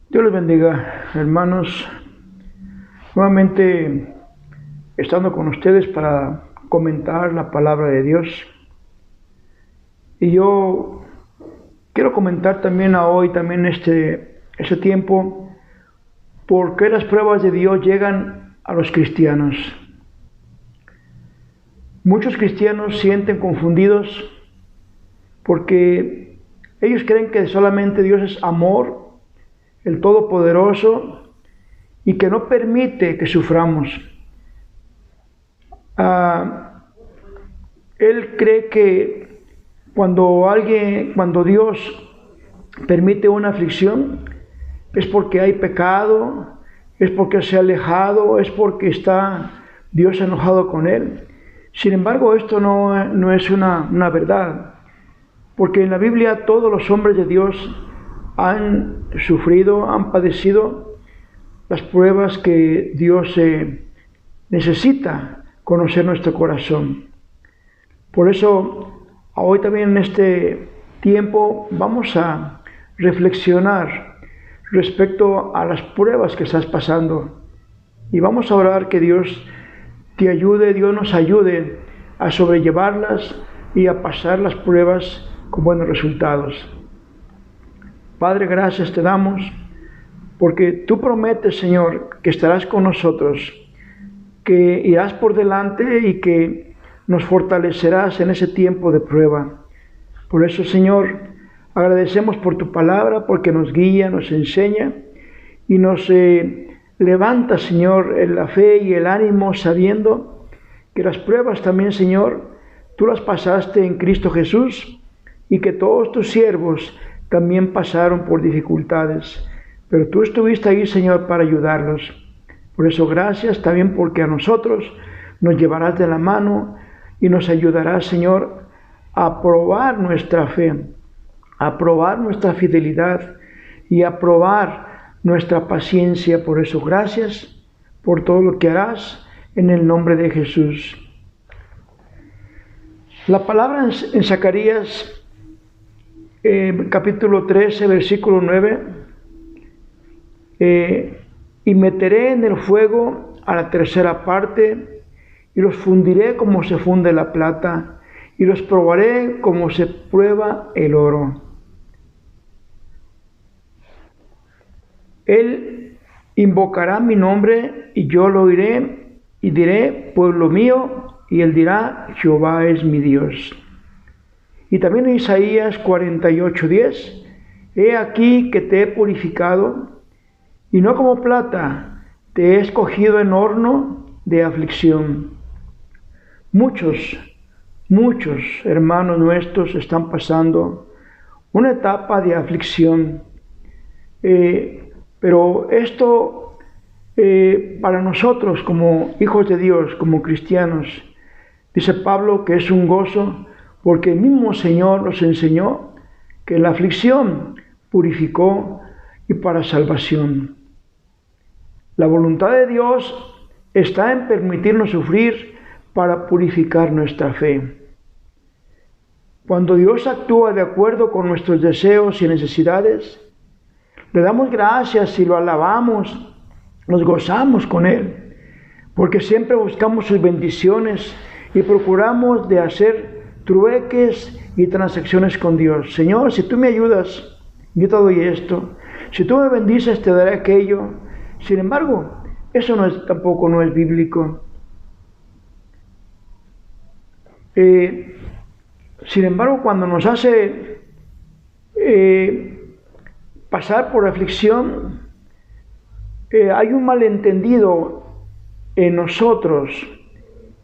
Dios les bendiga, hermanos. Nuevamente estando con ustedes para comentar la palabra de Dios. Y yo quiero comentar también hoy, también este tiempo, por qué las pruebas de Dios llegan a los cristianos. Muchos cristianos sienten confundidos porque ellos creen que solamente Dios es amor, el Todopoderoso, y que no permite que suframos. Él cree que cuando Dios permite una aflicción, es porque hay pecado, es porque se ha alejado, es porque está Dios enojado con él. Sin embargo, esto no es una verdad, porque en la Biblia todos los hombres de Dios han sufrido, han padecido las pruebas que Dios necesita conocer nuestro corazón. Por eso, hoy también en este tiempo vamos a reflexionar respecto a las pruebas que estás pasando. Y vamos a orar que Dios te ayude, Dios nos ayude a sobrellevarlas y a pasar las pruebas con buenos resultados. Padre, gracias te damos porque tú prometes, Señor, que estarás con nosotros, que irás por delante y que nos fortalecerás en ese tiempo de prueba. Por eso, Señor, agradecemos por tu palabra, porque nos guía, nos enseña y nos levanta, Señor, en la fe y el ánimo, sabiendo que las pruebas también, Señor, tú las pasaste en Cristo Jesús y que todos tus siervos también pasaron por dificultades. Pero tú estuviste ahí, Señor, para ayudarlos. Por eso, gracias también porque a nosotros nos llevarás de la mano y nos ayudarás, Señor, a probar nuestra fe, a probar nuestra fidelidad y a probar nuestra paciencia. Por eso, gracias por todo lo que harás en el nombre de Jesús. La palabra en Zacarías, capítulo 13, versículo 9, y meteré en el fuego a la tercera parte, y los fundiré como se funde la plata, y los probaré como se prueba el oro. Él invocará mi nombre, y yo lo oiré, y diré, pueblo mío, y él dirá, Jehová es mi Dios. Y también en Isaías 48:10, he aquí que te he purificado, y no como plata, te he escogido en horno de aflicción. Muchos hermanos nuestros están pasando una etapa de aflicción, pero esto para nosotros como hijos de Dios, como cristianos, dice Pablo que es un gozo, porque el mismo Señor nos enseñó que la aflicción purificó y para salvación. La voluntad de Dios está en permitirnos sufrir para purificar nuestra fe. Cuando Dios actúa de acuerdo con nuestros deseos y necesidades, le damos gracias y lo alabamos, nos gozamos con Él, porque siempre buscamos sus bendiciones y procuramos de hacer trueques y transacciones con Dios. Señor, si tú me ayudas, yo te doy esto. Si tú me bendices, te daré aquello. Sin embargo, eso tampoco no es bíblico. Sin embargo, cuando nos hace pasar por aflicción, hay un malentendido en nosotros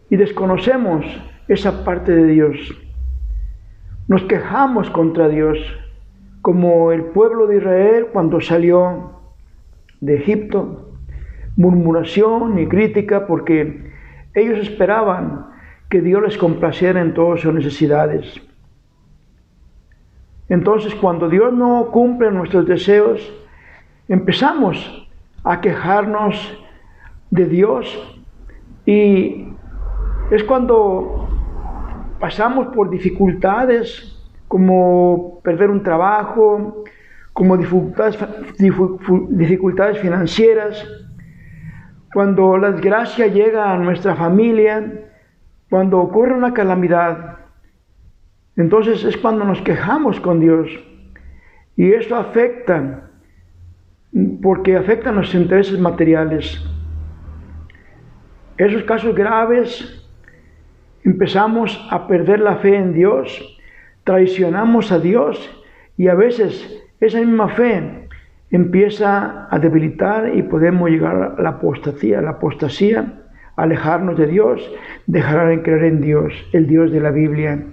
y desconocemos esa parte de Dios. Nos quejamos contra Dios, como el pueblo de Israel cuando salió de Egipto, murmuración y crítica porque ellos esperaban que Dios les complaciera en todas sus necesidades. Entonces, cuando Dios no cumple nuestros deseos, empezamos a quejarnos de Dios y es cuando pasamos por dificultades como perder un trabajo, como dificultades financieras, cuando la desgracia llega a nuestra familia, cuando ocurre una calamidad, entonces es cuando nos quejamos con Dios. Y eso afecta, porque afecta nuestros intereses materiales. Esos casos graves, empezamos a perder la fe en Dios, traicionamos a Dios y a veces esa misma fe empieza a debilitar y podemos llegar a la apostasía, alejarnos de Dios, dejar de creer en Dios, el Dios de la Biblia.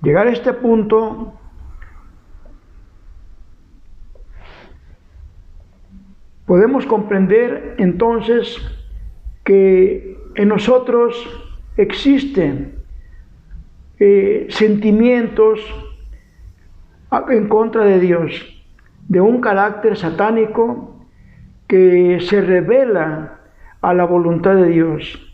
Llegar a este punto podemos comprender entonces que en nosotros existen sentimientos en contra de Dios, de un carácter satánico que se revela a la voluntad de Dios,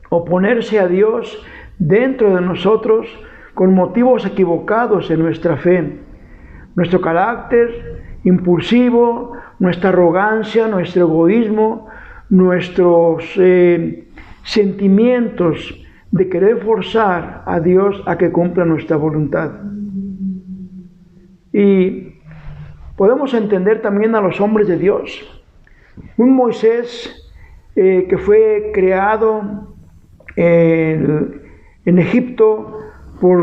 oponerse a Dios dentro de nosotros con motivos equivocados en nuestra fe, nuestro carácter impulsivo, nuestra arrogancia, nuestro egoísmo, nuestros sentimientos de querer forzar a Dios a que cumpla nuestra voluntad. Y podemos entender también a los hombres de Dios. Un Moisés que fue creado en Egipto por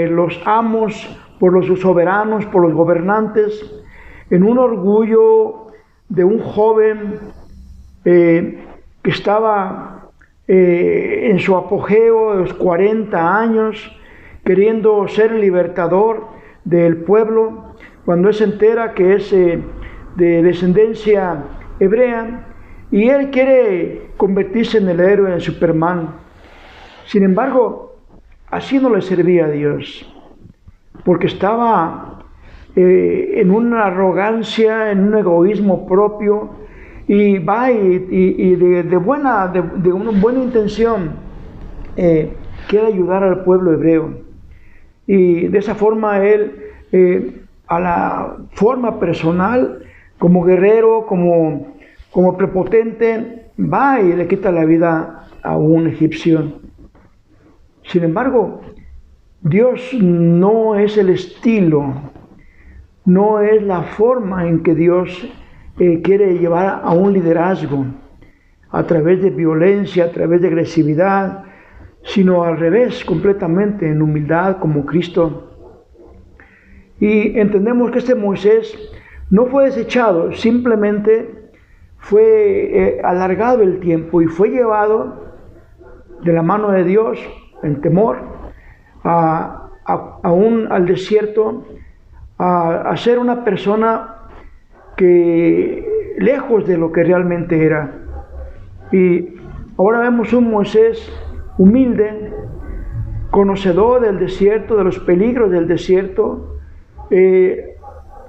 los amos, por los soberanos, por los gobernantes, en un orgullo de un joven que estaba en su apogeo de los 40 años, queriendo ser el libertador del pueblo, cuando él se entera que es de descendencia hebrea, y él quiere convertirse en el héroe, en Superman. Sin embargo, así no le servía a Dios, porque estaba en una arrogancia, en un egoísmo propio, y va y de una buena intención quiere ayudar al pueblo hebreo. Y de esa forma él, a la forma personal, como guerrero, como prepotente, va y le quita la vida a un egipcio. Sin embargo, Dios no es el estilo, no es la forma en que Dios quiere llevar a un liderazgo a través de violencia, a través de agresividad, sino al revés, completamente en humildad como Cristo. Y entendemos que este Moisés no fue desechado, simplemente fue alargado el tiempo y fue llevado de la mano de Dios en temor al desierto, a ser una persona que lejos de lo que realmente era. Y ahora vemos un Moisés humilde, conocedor del desierto, de los peligros del desierto,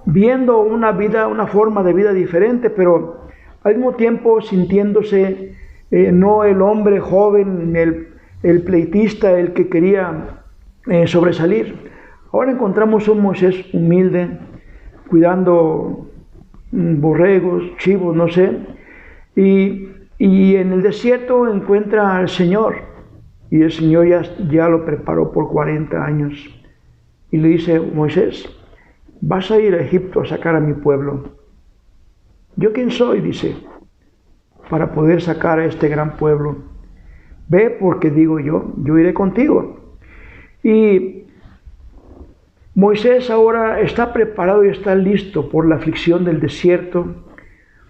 viendo una forma de vida diferente, pero al mismo tiempo sintiéndose no el hombre joven, el pleitista, el que quería sobresalir. Ahora encontramos un Moisés humilde, cuidando borregos, chivos, no sé, y en el desierto encuentra al Señor, y el Señor ya lo preparó por 40 años, y le dice: Moisés, vas a ir a Egipto a sacar a mi pueblo. ¿Yo quién soy?, dice, para poder sacar a este gran pueblo. Ve, porque digo yo iré contigo. Y Moisés ahora está preparado y está listo por la aflicción del desierto,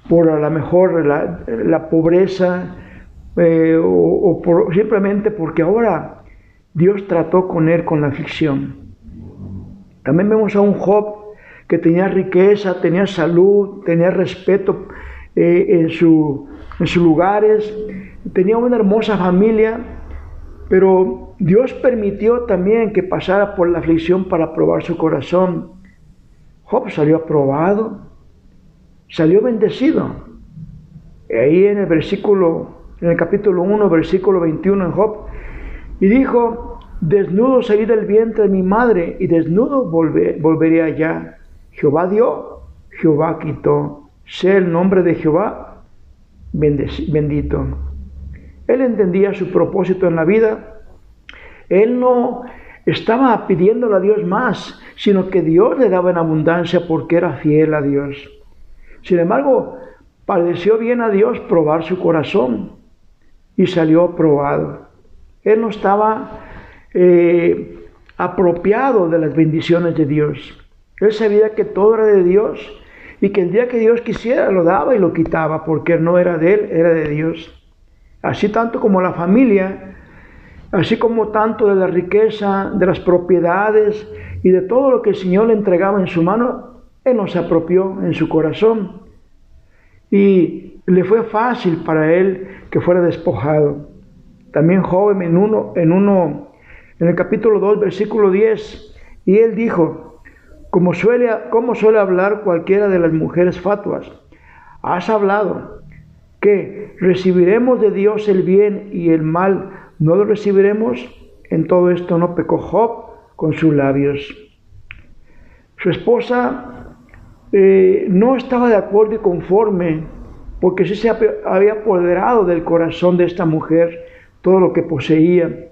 por a lo mejor la pobreza, o simplemente porque ahora Dios trató con él con la aflicción. También vemos a un Job que tenía riqueza, tenía salud, tenía respeto en sus lugares, tenía una hermosa familia, pero Dios permitió también que pasara por la aflicción para probar su corazón. Job salió aprobado, salió bendecido. Ahí en el capítulo 1, versículo 21 en Job, y dijo: desnudo salí del vientre de mi madre, y desnudo volveré allá. Jehová dio, Jehová quitó. Sea el nombre de Jehová bendito. Él entendía su propósito en la vida. Él no estaba pidiéndole a Dios más, sino que Dios le daba en abundancia porque era fiel a Dios. Sin embargo, pareció bien a Dios probar su corazón y salió probado. Él no estaba apropiado de las bendiciones de Dios. Él sabía que todo era de Dios y que el día que Dios quisiera lo daba y lo quitaba, porque no era de él, era de Dios. Así tanto como la familia, así como tanto de la riqueza, de las propiedades y de todo lo que el Señor le entregaba en su mano, Él no se apropió en su corazón. Y le fue fácil para él que fuera despojado. También Job en el capítulo 2, versículo 10, y él dijo, como suele hablar cualquiera de las mujeres fatuas, has hablado que recibiremos de Dios el bien y el mal no lo recibiremos. En todo esto no pecó Job con sus labios. Su esposa no estaba de acuerdo y conforme, porque sí se había apoderado del corazón de esta mujer todo lo que poseía.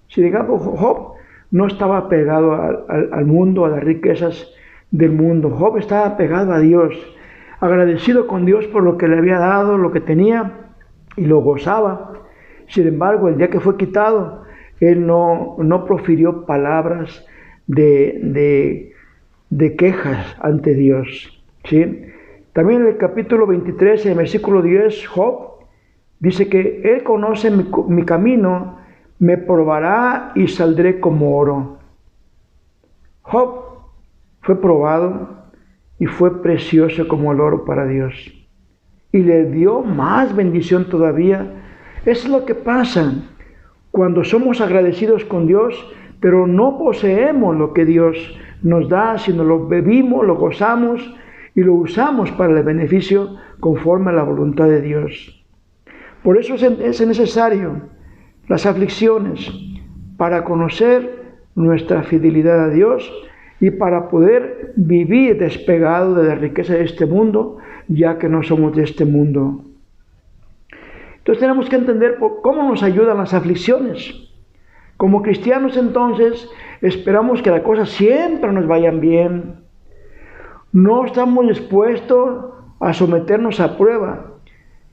Sin embargo, Job no estaba pegado al mundo, a las riquezas del mundo. Job estaba pegado a Dios, agradecido con Dios por lo que le había dado, lo que tenía, y lo gozaba. Sin embargo, el día que fue quitado, él no profirió palabras de quejas ante Dios, ¿sí? También en el capítulo 23, en el versículo 10, Job dice que Él conoce mi camino, me probará y saldré como oro. Job fue probado y fue precioso como el oro para Dios. Y le dio más bendición todavía. Eso es lo que pasa cuando somos agradecidos con Dios, pero no poseemos lo que Dios nos da, sino lo bebimos, lo gozamos y lo usamos para el beneficio conforme a la voluntad de Dios. Por eso es necesario las aflicciones para conocer nuestra fidelidad a Dios y para poder vivir despegado de la riqueza de este mundo, ya que no somos de este mundo. Entonces tenemos que entender cómo nos ayudan las aflicciones. Como cristianos entonces esperamos que las cosas siempre nos vayan bien. No estamos dispuestos a someternos a prueba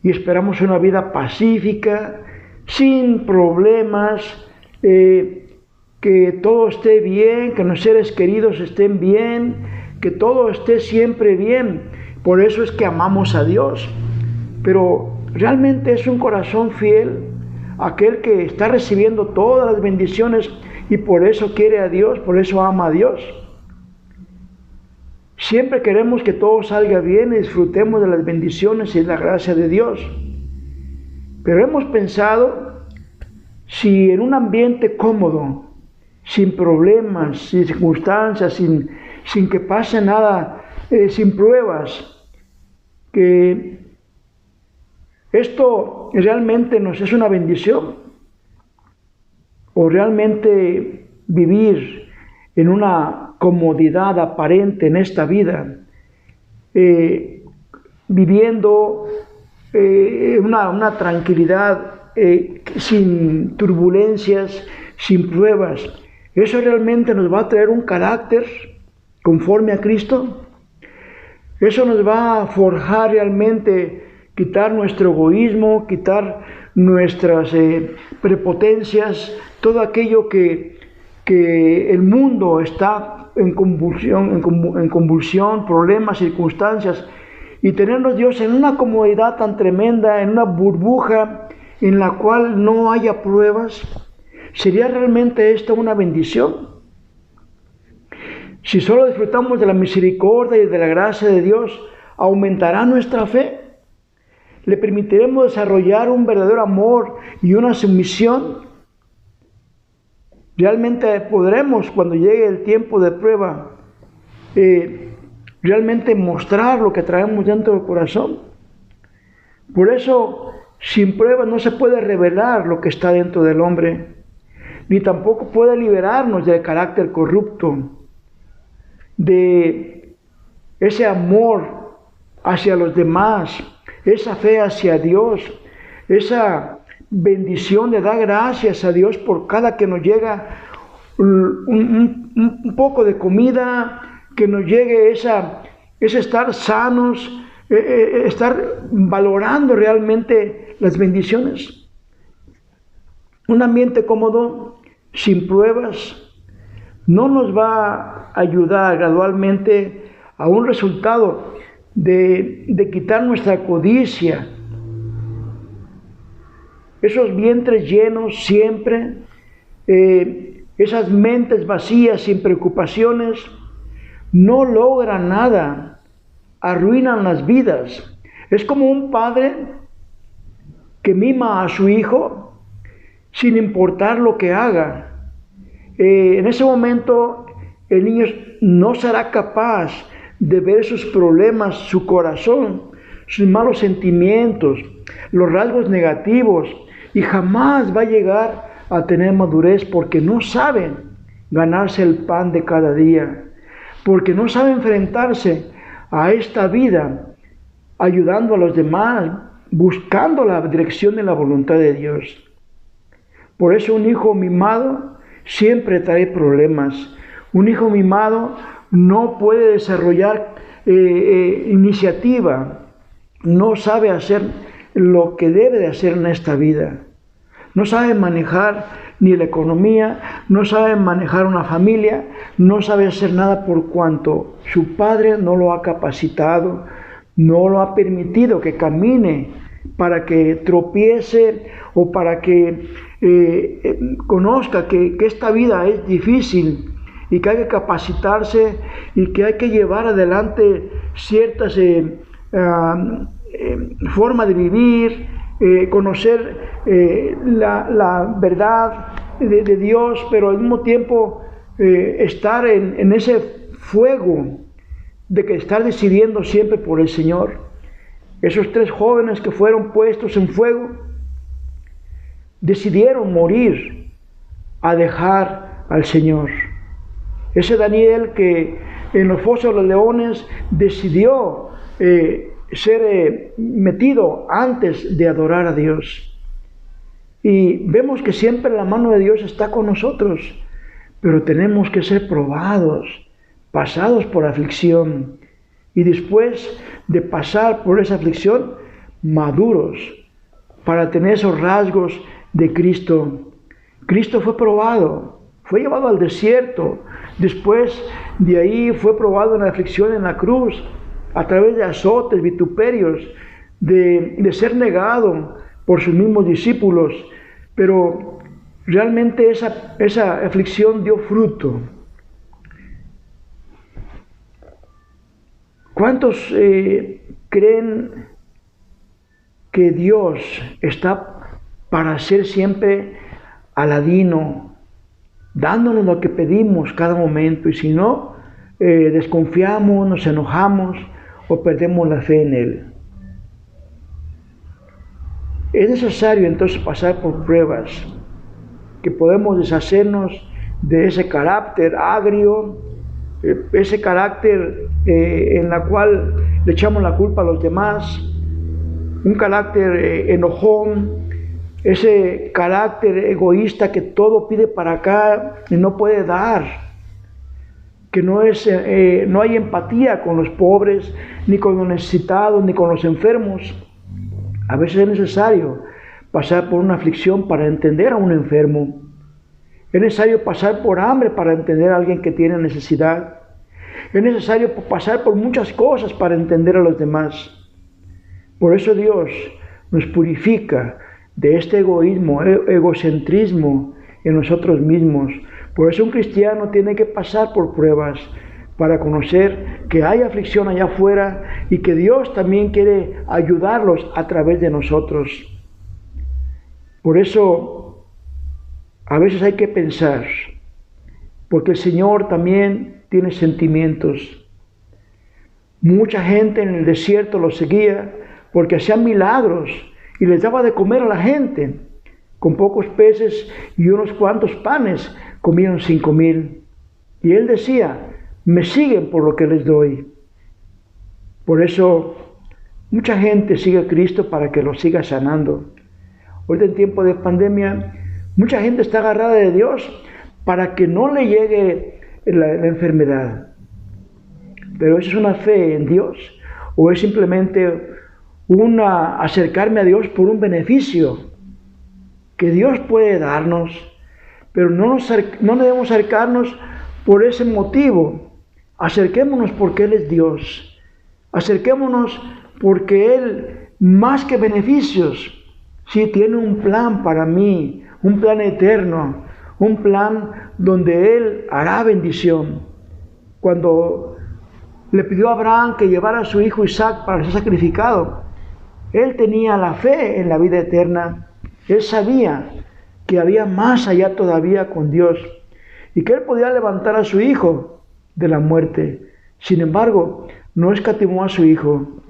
y esperamos una vida pacífica, sin problemas, que todo esté bien, que nuestros seres queridos estén bien, que todo esté siempre bien. Por eso es que amamos a Dios. Pero realmente es un corazón fiel aquel que está recibiendo todas las bendiciones y por eso quiere a Dios, por eso ama a Dios. Siempre queremos que todo salga bien y disfrutemos de las bendiciones y la gracia de Dios. Pero hemos pensado si en un ambiente cómodo, sin problemas, sin circunstancias, sin que pase nada, sin pruebas, que esto realmente nos es una bendición, o realmente vivir en una comodidad aparente en esta vida, viviendo una tranquilidad sin turbulencias, sin pruebas. ¿Eso realmente nos va a traer un carácter conforme a Cristo? ¿Eso nos va a forjar realmente, quitar nuestro egoísmo, quitar nuestras prepotencias, todo aquello que el mundo está en convulsión, problemas, circunstancias, y tenernos Dios en una comodidad tan tremenda, en una burbuja en la cual no haya pruebas? ¿Sería realmente esta una bendición? Si solo disfrutamos de la misericordia y de la gracia de Dios, ¿aumentará nuestra fe? ¿Le permitiremos desarrollar un verdadero amor y una sumisión? ¿Realmente podremos, cuando llegue el tiempo de prueba, realmente mostrar lo que traemos dentro del corazón? Por eso, sin pruebas no se puede revelar lo que está dentro del hombre, ni tampoco puede liberarnos del carácter corrupto, de ese amor hacia los demás, esa fe hacia Dios, esa bendición de dar gracias a Dios por cada que nos llega un poco de comida, que nos llegue ese estar sanos, estar valorando realmente las bendiciones. Un ambiente cómodo, sin pruebas, no nos va a ayudar gradualmente a un resultado de quitar nuestra codicia, esos vientres llenos siempre, esas mentes vacías, sin preocupaciones, no logran nada, arruinan las vidas. Es como un padre que mima a su hijo sin importar lo que haga. En ese momento el niño no será capaz de ver sus problemas, su corazón, sus malos sentimientos, los rasgos negativos, y jamás va a llegar a tener madurez porque no sabe ganarse el pan de cada día, porque no sabe enfrentarse a esta vida ayudando a los demás, buscando la dirección de la voluntad de Dios. Por eso un hijo mimado siempre trae problemas. Un hijo mimado no puede desarrollar iniciativa, no sabe hacer lo que debe de hacer en esta vida. No sabe manejar ni la economía, no sabe manejar una familia, no sabe hacer nada por cuanto su padre no lo ha capacitado, no lo ha permitido que camine para que tropiece o para que conozca que esta vida es difícil y que hay que capacitarse y que hay que llevar adelante ciertas formas de vivir, conocer la verdad de Dios, pero al mismo tiempo estar en ese fuego de que estar decidiendo siempre por el Señor. Esos 3 jóvenes que fueron puestos en fuego decidieron morir a dejar al Señor. Ese Daniel que en los fosos de los leones decidió ser metido antes de adorar a Dios. Y vemos que siempre la mano de Dios está con nosotros, pero tenemos que ser probados, pasados por aflicción, y después de pasar por esa aflicción, maduros, para tener esos rasgos de Cristo. Cristo fue probado, fue llevado al desierto, después de ahí fue probado en la aflicción en la cruz, a través de azotes, vituperios, de ser negado por sus mismos discípulos, pero realmente esa aflicción dio fruto. ¿Cuántos creen que Dios está para ser siempre aladino, dándonos lo que pedimos cada momento, y si no, desconfiamos, nos enojamos o perdemos la fe en Él? Es necesario entonces pasar por pruebas, que podemos deshacernos de ese carácter agrio, ese carácter en la cual le echamos la culpa a los demás, un carácter enojón, ese carácter egoísta que todo pide para acá y no puede dar, que no hay empatía con los pobres, ni con los necesitados, ni con los enfermos. A veces es necesario pasar por una aflicción para entender a un enfermo. Es necesario pasar por hambre para entender a alguien que tiene necesidad. Es necesario pasar por muchas cosas para entender a los demás. Por eso Dios nos purifica de este egoísmo, egocentrismo en nosotros mismos. Por eso un cristiano tiene que pasar por pruebas para conocer que hay aflicción allá afuera y que Dios también quiere ayudarlos a través de nosotros. Por eso a veces hay que pensar, porque el Señor también tiene sentimientos. Mucha gente en el desierto lo seguía porque hacían milagros y les daba de comer a la gente. Con pocos peces y unos cuantos panes comieron 5,000. Y Él decía: me siguen por lo que les doy. Por eso mucha gente sigue a Cristo para que lo siga sanando. Ahorita en tiempo de pandemia, mucha gente está agarrada de Dios para que no le llegue la enfermedad. Pero eso es una fe en Dios, o es simplemente acercarme a Dios por un beneficio que Dios puede darnos, pero no debemos acercarnos por ese motivo. Acerquémonos porque Él es Dios. Acerquémonos porque Él, más que beneficios, sí tiene un plan para mí, un plan eterno, un plan donde Él hará bendición. Cuando le pidió a Abraham que llevara a su hijo Isaac para ser sacrificado, él tenía la fe en la vida eterna. Él sabía que había más allá todavía con Dios y que él podía levantar a su hijo de la muerte. Sin embargo, no escatimó a su hijo.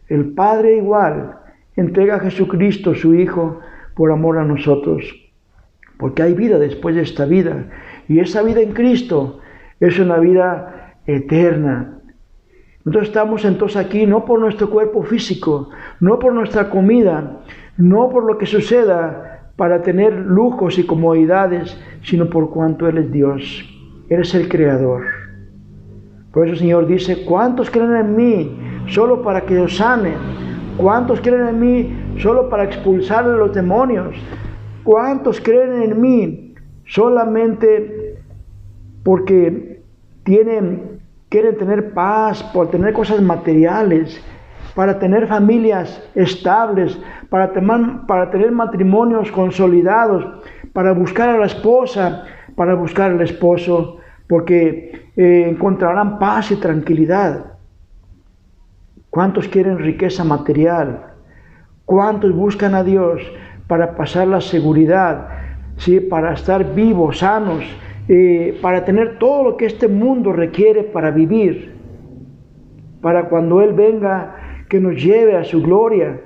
El Padre igual entrega a Jesucristo, su Hijo, por amor a nosotros. Porque hay vida después de esta vida. Y esa vida en Cristo es una vida eterna. Nosotros estamos entonces aquí no por nuestro cuerpo físico, no por nuestra comida, no por lo que suceda para tener lujos y comodidades, sino por cuanto Él es Dios. Él es el Creador. Por eso el Señor dice, ¿cuántos creen en mí solo para que os sane? ¿Cuántos creen en mí solo para expulsar a los demonios? ¿Cuántos creen en mí solamente porque quieren tener paz, por tener cosas materiales, para tener familias estables, para tener matrimonios consolidados, para buscar a la esposa, para buscar al esposo, porque encontrarán paz y tranquilidad? ¿Cuántos quieren riqueza material? ¿Cuántos buscan a Dios para pasar la seguridad, ¿sí? Para estar vivos, sanos, para tener todo lo que este mundo requiere para vivir, para cuando Él venga, que nos lleve a su gloria,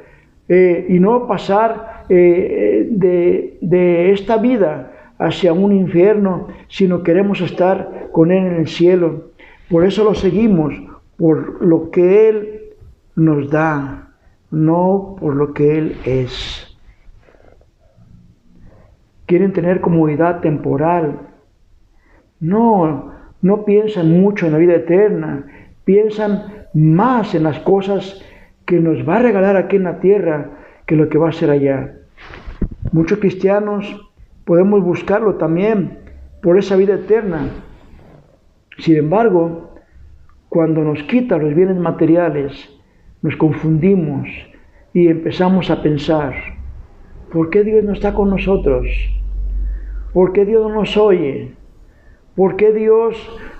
y no pasar de esta vida hacia un infierno, sino queremos estar con Él en el cielo? Por eso lo seguimos, por lo que Él nos da, no por lo que Él es. Quieren tener comodidad temporal. No piensan mucho en la vida eterna, piensan más en las cosas que nos va a regalar aquí en la tierra que lo que va a ser allá. Muchos cristianos podemos buscarlo también por esa vida eterna. Sin embargo, cuando nos quitan los bienes materiales, nos confundimos y empezamos a pensar, ¿por qué Dios no está con nosotros? ¿Por qué Dios no nos oye? ¿Por qué Dios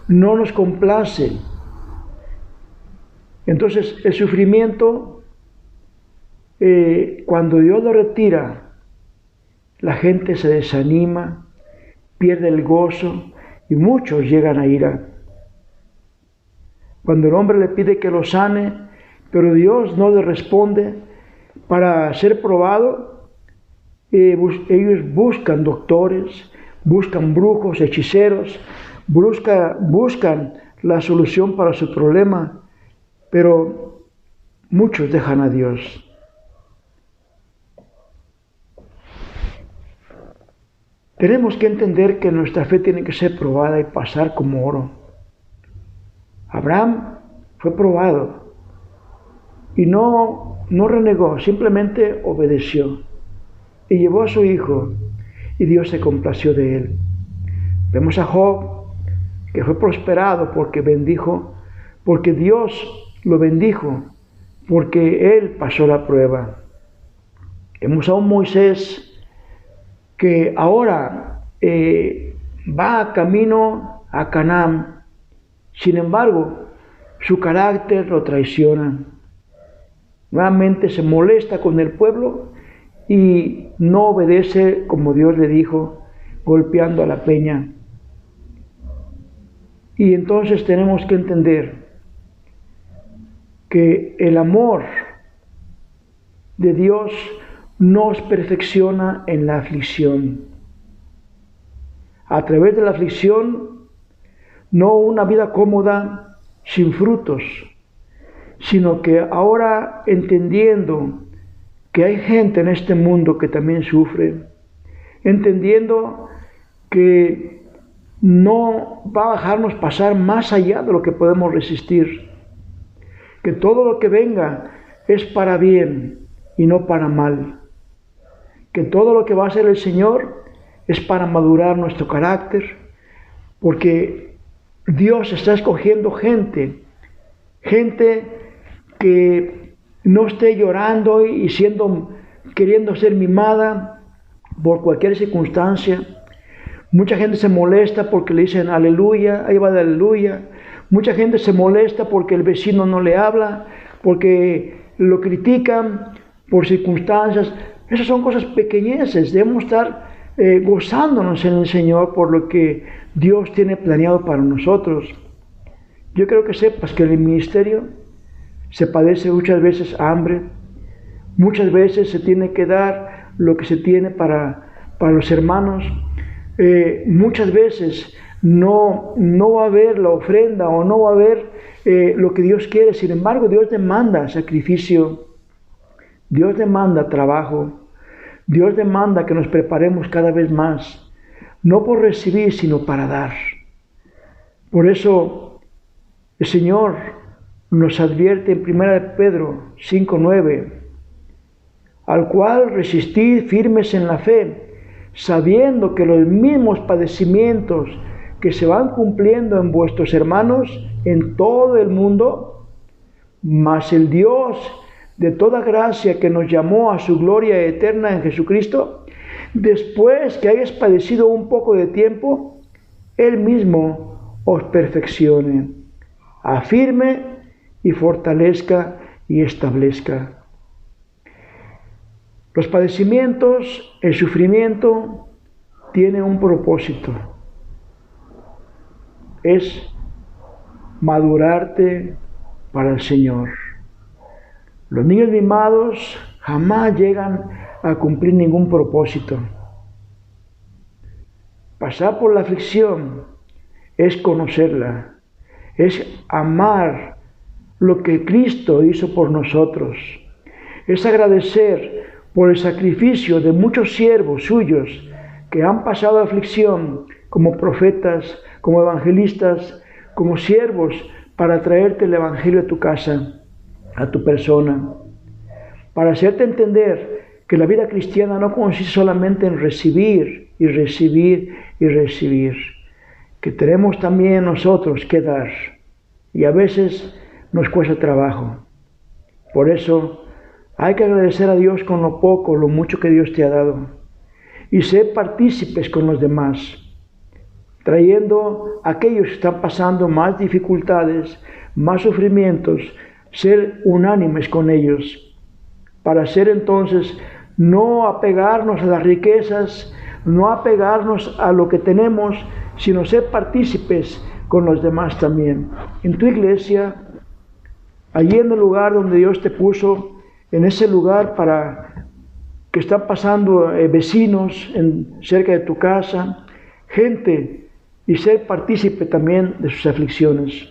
no nos complace? Entonces, el sufrimiento, cuando Dios lo retira, la gente se desanima, pierde el gozo y muchos llegan a ira. Cuando el hombre le pide que lo sane, pero Dios no le responde, para ser probado, ellos buscan doctores, buscan brujos, hechiceros, buscan la solución para su problema, pero muchos dejan a Dios. Tenemos que entender que nuestra fe tiene que ser probada y pasar como oro. Abraham fue probado y no renegó, simplemente obedeció y llevó a su hijo y Dios se complació de él. Vemos a Job, que fue prosperado porque Dios lo bendijo, porque él pasó la prueba. Vemos a un Moisés que ahora va camino a Canaán. Sin embargo, su carácter lo traiciona. Nuevamente se molesta con el pueblo y no obedece como Dios le dijo, golpeando a la peña. Y entonces tenemos que entender que el amor de Dios nos perfecciona en la aflicción. A través de la aflicción, no una vida cómoda sin frutos, sino que ahora entendiendo que hay gente en este mundo que también sufre, entendiendo que no va a dejarnos pasar más allá de lo que podemos resistir, que todo lo que venga es para bien y no para mal, que todo lo que va a hacer el Señor es para madurar nuestro carácter, porque Dios está escogiendo gente que no esté llorando y queriendo ser mimada por cualquier circunstancia. Mucha gente se molesta porque le dicen aleluya, ahí va de aleluya. Mucha gente se molesta porque el vecino no le habla, porque lo critican por circunstancias. Esas son cosas pequeñeces. Debemos estar gozándonos en el Señor por lo que Dios tiene planeado para nosotros. Yo quiero que sepas que en el ministerio se padece muchas veces hambre, muchas veces se tiene que dar lo que se tiene para los hermanos, muchas veces no va a haber la ofrenda o no va a haber lo que Dios quiere. Sin embargo, Dios demanda sacrificio, Dios demanda trabajo, Dios demanda que nos preparemos cada vez más, no por recibir, sino para dar. Por eso el Señor nos advierte en 1 Pedro 5:9, al cual resistid firmes en la fe, sabiendo que los mismos padecimientos que se van cumpliendo en vuestros hermanos en todo el mundo, mas el Dios de toda gracia que nos llamó a su gloria eterna en Jesucristo, después que hayáis padecido un poco de tiempo, Él mismo os perfeccione, afirme y fortalezca y establezca. Los padecimientos, el sufrimiento, tiene un propósito. Es madurarte para el Señor. Los niños mimados jamás llegan a cumplir ningún propósito. Pasar por la aflicción es conocerla, es amar lo que Cristo hizo por nosotros, es agradecer por el sacrificio de muchos siervos suyos que han pasado aflicción como profetas, como evangelistas, como siervos para traerte el evangelio a tu casa, a tu persona, para hacerte entender que la vida cristiana no consiste solamente en recibir y recibir y recibir, que tenemos también nosotros que dar, y a veces nos cuesta trabajo. Por eso hay que agradecer a Dios con lo poco, lo mucho que Dios te ha dado, y ser partícipes con los demás, trayendo a aquellos que están pasando más dificultades, más sufrimientos, ser unánimes con ellos, para ser entonces no apegarnos a las riquezas, no apegarnos a lo que tenemos, sino ser partícipes con los demás también. En tu iglesia, allí en el lugar donde Dios te puso, en ese lugar para que están pasando vecinos cerca de tu casa, gente, y ser partícipe también de sus aflicciones.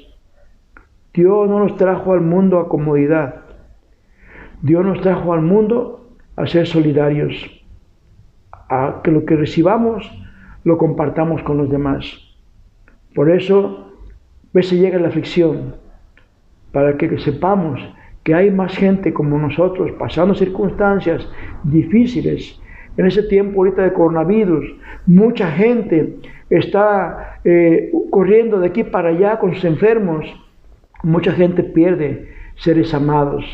Dios no nos trajo al mundo a comodidad. Dios nos trajo al mundo a ser solidarios, a que lo que recibamos lo compartamos con los demás. Por eso, a veces llega la aflicción, para que sepamos que hay más gente como nosotros pasando circunstancias difíciles. En ese tiempo ahorita de coronavirus, mucha gente está corriendo de aquí para allá con sus enfermos. Mucha gente pierde seres amados.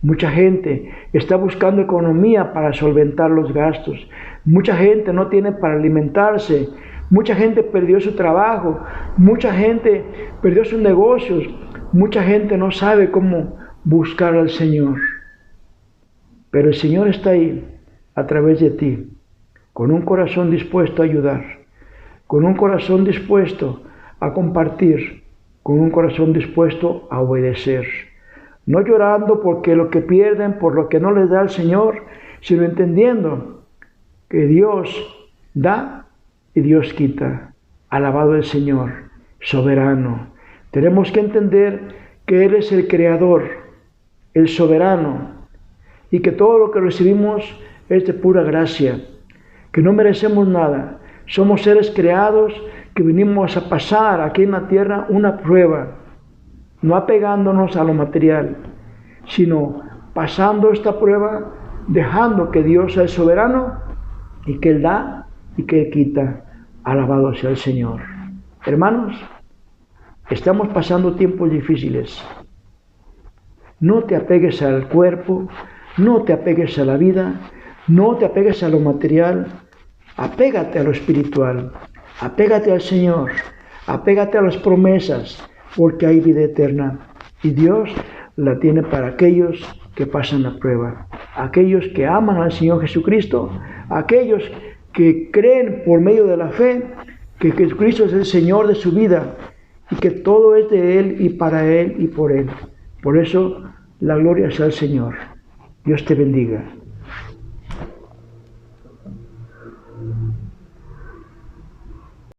Mucha gente está buscando economía para solventar los gastos. Mucha gente no tiene para alimentarse. Mucha gente perdió su trabajo. Mucha gente perdió sus negocios. Mucha gente no sabe cómo buscar al Señor. Pero el Señor está ahí a través de ti, con un corazón dispuesto a ayudar, con un corazón dispuesto a compartir, con un corazón dispuesto a obedecer. No llorando porque lo que pierden, por lo que no les da el Señor, sino entendiendo que Dios da y Dios quita. Alabado el Señor, soberano. Tenemos que entender que Él es el creador el soberano, y que todo lo que recibimos es de pura gracia, que no merecemos nada. Somos seres creados que venimos a pasar aquí en la tierra una prueba, no apegándonos a lo material, sino pasando esta prueba, dejando que Dios sea el soberano y que Él da y que Él quita. Alabado sea el Señor. Hermanos, estamos pasando tiempos difíciles. No te apegues al cuerpo, no te apegues a la vida, no te apegues a lo material, apégate a lo espiritual, apégate al Señor, apégate a las promesas, porque hay vida eterna y Dios la tiene para aquellos que pasan la prueba, aquellos que aman al Señor Jesucristo, aquellos que creen por medio de la fe que Jesucristo es el Señor de su vida y que todo es de Él y para Él y por Él. Por eso, la gloria sea al Señor. Dios te bendiga.